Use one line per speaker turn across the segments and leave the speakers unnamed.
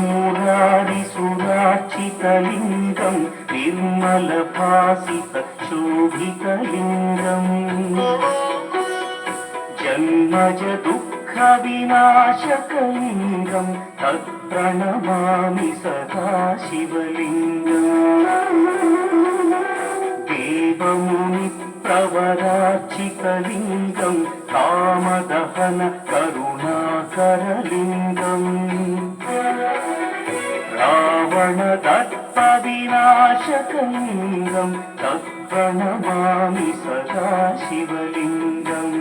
मुरारिसुरार्चितलिङ्गं निर्मलभासितशोभितलिङ्गम् जन्मज दुःखविनाशकलिङ्गं तत्प्रणमामि सदा शिवलिङ्गम् देवमुनिप्रवरार्चितलिङ्गं कामदहन करुणाकरलिङ्गम् रावणदर्पविनाशकलिङ्गं तत्प्रणमामि सदा शिवलिङ्गम्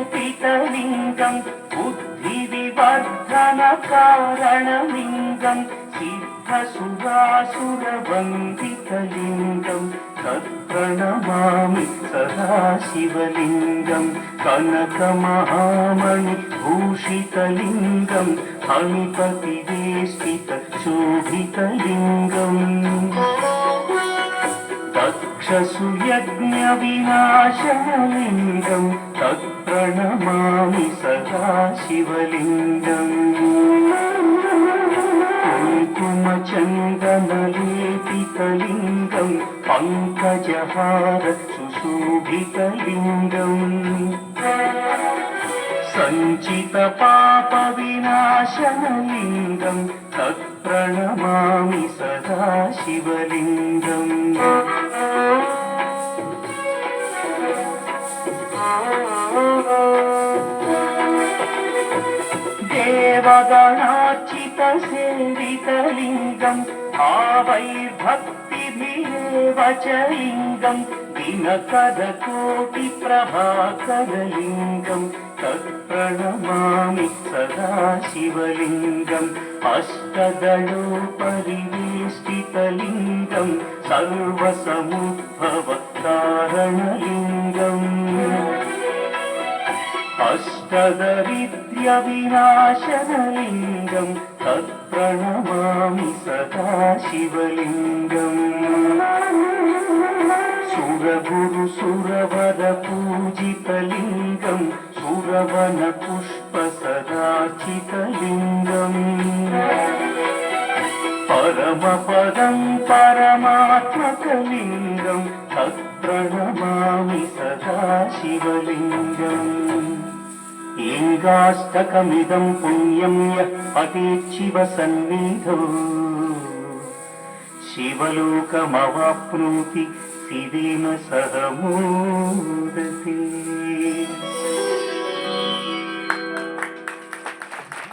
सर्वसुगन्धसुलेपितलिङ्गं बुद्धिविवर्धनकारणलिङ्गं सिद्धसुरासुरवन्दितलिङ्गं तत्प्रणमामि सदा शिवलिङ्गं कनकमहामणिभूषितलिङ्गं फणिपतिवेष्टितशोभितलिङ्गम् दक्षसुयज्ञविनाशनलिङ्गं तत्प्रणमामि सदा शिवलिङ्गम् कुङ्कुमचन्दनलेपितलिङ्गं पङ्कजहार सुशोभितलिङ्गम् सञ्चितपापविनाशनलिङ्गं तत्प्रणमामि सदा शिवलिङ्गम् देवगणार्चितसेवितलिङ्गं भावैर्भक्तिभिरेव च लिङ्गं दिनकरकोटिप्रभाकरलिङ्गं तत्प्रणमामि सदा शिवलिङ्गम् अष्टदलोपरिवेष्टितलिङ्गं सर्वसमुद्भवकारणलिङ्गम् अष्टदरिद्र्यविनाशनलिङ्गं तत्प्रणमामि सदा शिवलिङ्गम् सुरगुरुसुरवरपूजितलिङ्गं सुरवनपुष्पसदाचितलिङ्गम् परमपदं परमात्मकलिङ्गं तत्प्रणमामि सदा शिवलिङ्गम् लिङ्गाष्टकमिदं पुण्यं यः पठेत् शिवसन्निधौ शिवलोकमवाप्नोति शिवेन सह मोदते।